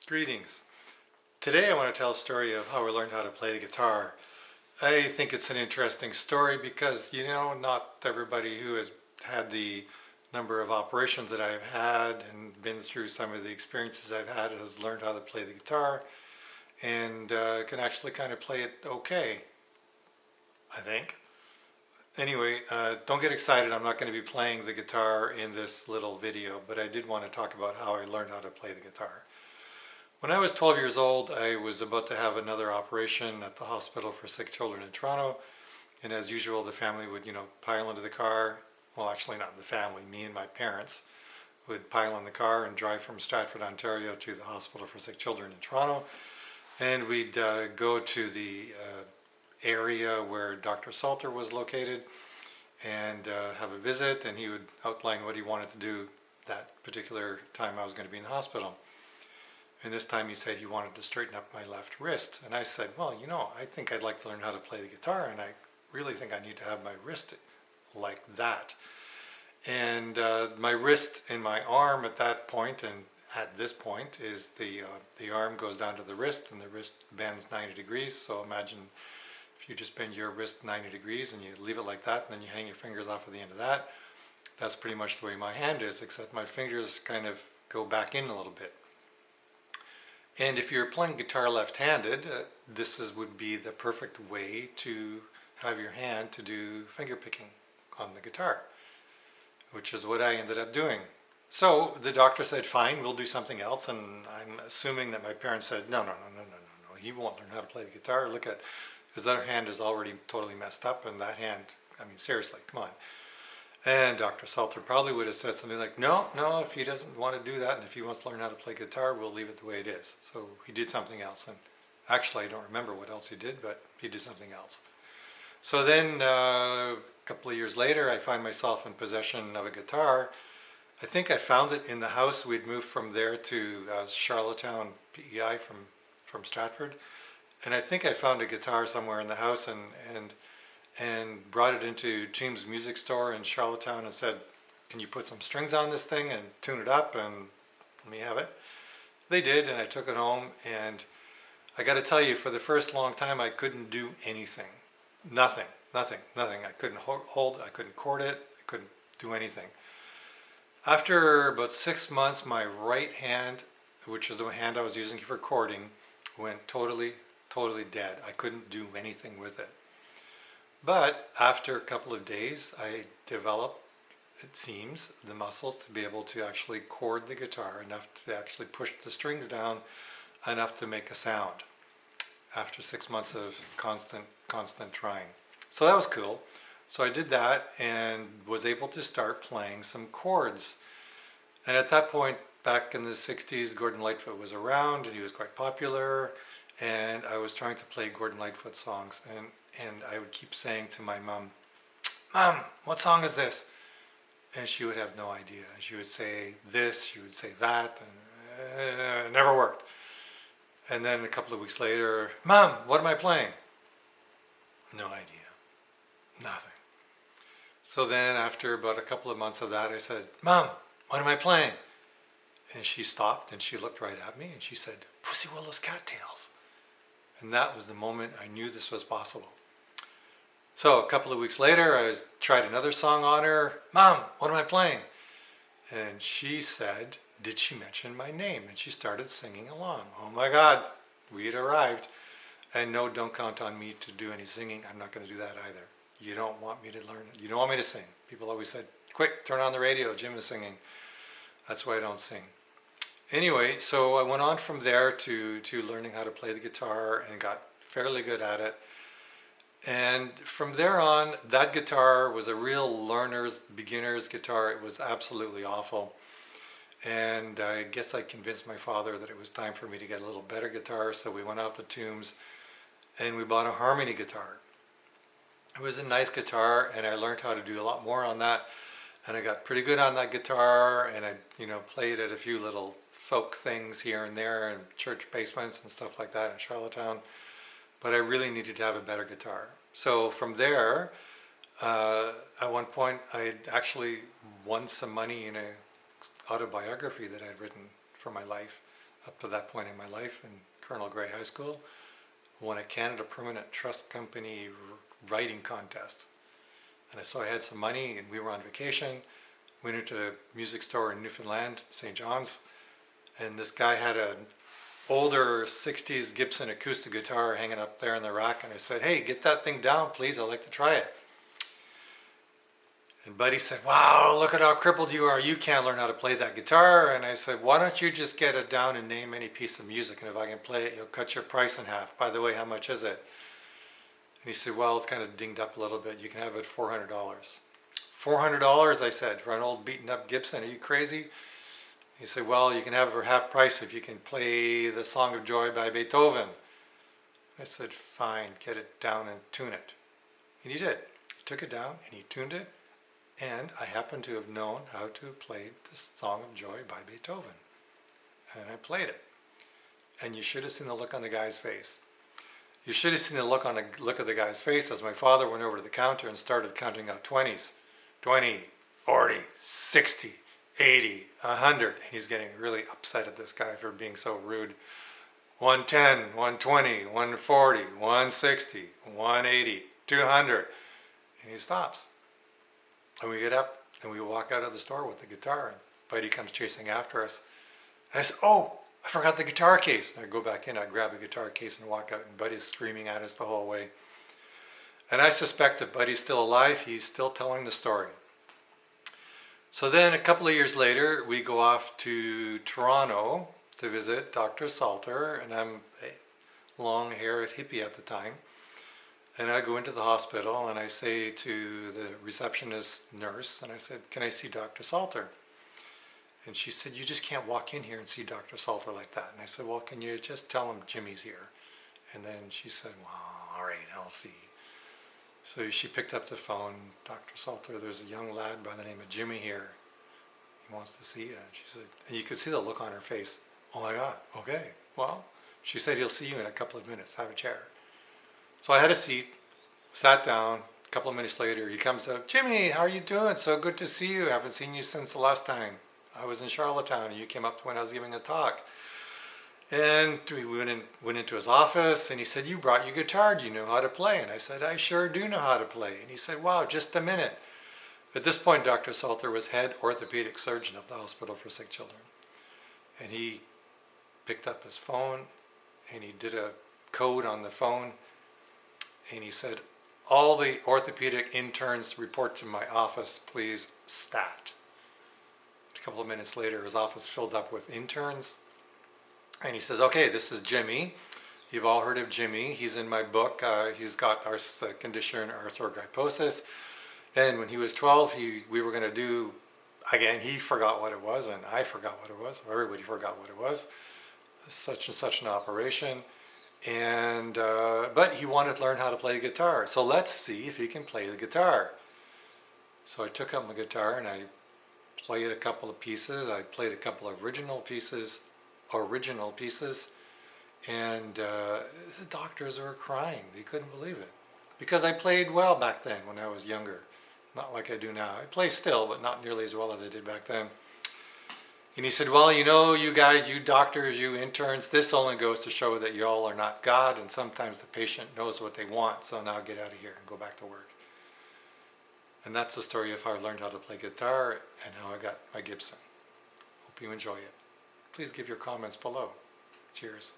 Greetings. Today I want to tell a story of how I learned how to play the guitar. I think it's an interesting story because, not everybody who has had the number of operations that I've had and been through some of the experiences I've had has learned how to play the guitar and can actually kind of play it okay, I think. Anyway, don't get excited. I'm not going to be playing the guitar in this little video, but I did want to talk about how I learned how to play the guitar. When I was 12 years old, I was about to have another operation at the hospital for sick children in Toronto. And as usual, the family would, pile into the car. Well, actually not the family, me and my parents would pile in the car and drive from Stratford, Ontario to the hospital for sick children in Toronto. And we'd go to the area where Dr. Salter was located and have a visit, and he would outline what he wanted to do that particular time I was going to be in the hospital. And this time he said he wanted to straighten up my left wrist. And I said, well, I think I'd like to learn how to play the guitar, and I really think I need to have my wrist like that. And my wrist and my arm at that point, and at this point, is the arm goes down to the wrist, and the wrist bends 90 degrees. So imagine if you just bend your wrist 90 degrees and you leave it like that, and then you hang your fingers off at the end of that. That's pretty much the way my hand is, except my fingers kind of go back in a little bit. And if you're playing guitar left-handed, would be the perfect way to have your hand to do finger picking on the guitar, which is what I ended up doing. So the doctor said, fine, we'll do something else. And I'm assuming that my parents said, no, he won't learn how to play the guitar. Look at, his other hand is already totally messed up, and that hand, seriously, come on. And Dr. Salter probably would have said something like, no, if he doesn't want to do that, and if he wants to learn how to play guitar, we'll leave it the way it is. So he did something else. And actually, I don't remember what else he did, but he did something else. So then a couple of years later, I find myself in possession of a guitar. I think I found it in the house. We'd moved from there to Charlottetown, PEI from Stratford. And I think I found a guitar somewhere in the house and brought it into Jim's music store in Charlottetown and said, can you put some strings on this thing and tune it up and let me have it? They did, and I took it home, and I got to tell you, for the first long time, I couldn't do anything. Nothing. I couldn't hold, I couldn't chord it, I couldn't do anything. After about 6 months, my right hand, which is the hand I was using for chording, went totally dead. I couldn't do anything with it. But after a couple of days, I developed, it seems, the muscles to be able to actually chord the guitar enough to actually push the strings down enough to make a sound after 6 months of constant trying. So that was cool. So I did that and was able to start playing some chords. And at that point, back in the 60s, Gordon Lightfoot was around and he was quite popular. And I was trying to play Gordon Lightfoot songs, and I would keep saying to my mom, Mom, what song is this? And she would have no idea. And she would say this, she would say that, and it never worked. And then a couple of weeks later, Mom, what am I playing? No idea. Nothing. So then after about a couple of months of that, I said, Mom, what am I playing? And she stopped and she looked right at me and she said, Pussy Willow's Cattails. And that was the moment I knew this was possible. So a couple of weeks later, I tried another song on her. Mom, what am I playing? And she said, did she mention my name? And she started singing along. Oh my God, we had arrived. And no, don't count on me to do any singing. I'm not going to do that either. You don't want me to learn it. You don't want me to sing. People always said, quick, turn on the radio. Jim is singing. That's why I don't sing. Anyway, so I went on from there to learning how to play the guitar and got fairly good at it. And from there on, that guitar was a real beginner's guitar. It was absolutely awful. And I guess I convinced my father that it was time for me to get a little better guitar. So we went out to Toombs and we bought a harmony guitar. It was a nice guitar, and I learned how to do a lot more on that. And I got pretty good on that guitar, and I, played at a few little folk things here and there in church basements and stuff like that in Charlottetown. But I really needed to have a better guitar. So from there, at one point, I had actually won some money in an autobiography that I'd written for my life up to that point in my life in Colonel Gray High School. Won a Canada Permanent Trust Company writing contest. And so I had some money and we were on vacation. Went into a music store in Newfoundland, St. John's. And this guy had an older 60s Gibson acoustic guitar hanging up there in the rack. And I said, hey, get that thing down, please. I'd like to try it. And Buddy said, wow, look at how crippled you are. You can't learn how to play that guitar. And I said, why don't you just get it down and name any piece of music? And if I can play it, you'll cut your price in half. By the way, how much is it? And he said, well, it's kind of dinged up a little bit. You can have it $400. $400, I said, for an old beaten up Gibson. Are you crazy? He said, well, you can have it for half price if you can play the Song of Joy by Beethoven. I said, fine, get it down and tune it. And he did. He took it down and he tuned it. And I happen to have known how to play the Song of Joy by Beethoven. And I played it. And you should have seen the look on the guy's face. You should have seen the look of the guy's face as my father went over to the counter and started counting out 20s. 20, 40, 60, 80, 100. And he's getting really upset at this guy for being so rude. 110, 120, 140, 160, 180, 200. And he stops. And we get up and we walk out of the store with the guitar, and Buddy comes chasing after us. And I said, oh, I forgot the guitar case. And I go back in, I grab a guitar case and walk out, and Buddy's screaming at us the whole way. And I suspect if Buddy's still alive, he's still telling the story. So then a couple of years later, we go off to Toronto to visit Dr. Salter, and I'm a long-haired hippie at the time. And I go into the hospital and I say to the receptionist nurse, and I said, can I see Dr. Salter? And she said, you just can't walk in here and see Dr. Salter like that. And I said, well, can you just tell him Jimmy's here? And then she said, well, all right, I'll see. So she picked up the phone, Dr. Salter, there's a young lad by the name of Jimmy here. He wants to see you. And she said, and you could see the look on her face. Oh my God, okay. Well, she said, he'll see you in a couple of minutes, have a chair. So I had a seat, sat down. A couple of minutes later, he comes up, Jimmy, how are you doing? So good to see you. I haven't seen you since the last time I was in Charlottetown, and you came up when I was giving a talk. And we went into his office, and he said, you brought your guitar. Do you know how to play? And I said, I sure do know how to play. And he said, wow, just a minute. At this point, Dr. Salter was head orthopedic surgeon of the Hospital for Sick Children. And he picked up his phone, and he did a code on the phone. And he said, all the orthopedic interns report to my office, please, stat. A couple of minutes later, his office filled up with interns. And he says, okay, this is Jimmy. You've all heard of Jimmy. He's in my book. He's got our condition, arthrogryposis. And when he was 12, we were going to do, again, he forgot what it was, and I forgot what it was. Everybody forgot what it was. Such and such an operation. And but he wanted to learn how to play the guitar. So let's see if he can play the guitar. So I took up my guitar and I played a couple of pieces. I played a couple of original pieces, and the doctors were crying. They couldn't believe it. Because I played well back then when I was younger. Not like I do now. I play still, but not nearly as well as I did back then. And he said, well, you know, you guys, you doctors, you interns, this only goes to show that you all are not God, and sometimes the patient knows what they want, so now get out of here and go back to work. And that's the story of how I learned how to play guitar and how I got my Gibson. Hope you enjoy it. Please give your comments below. Cheers.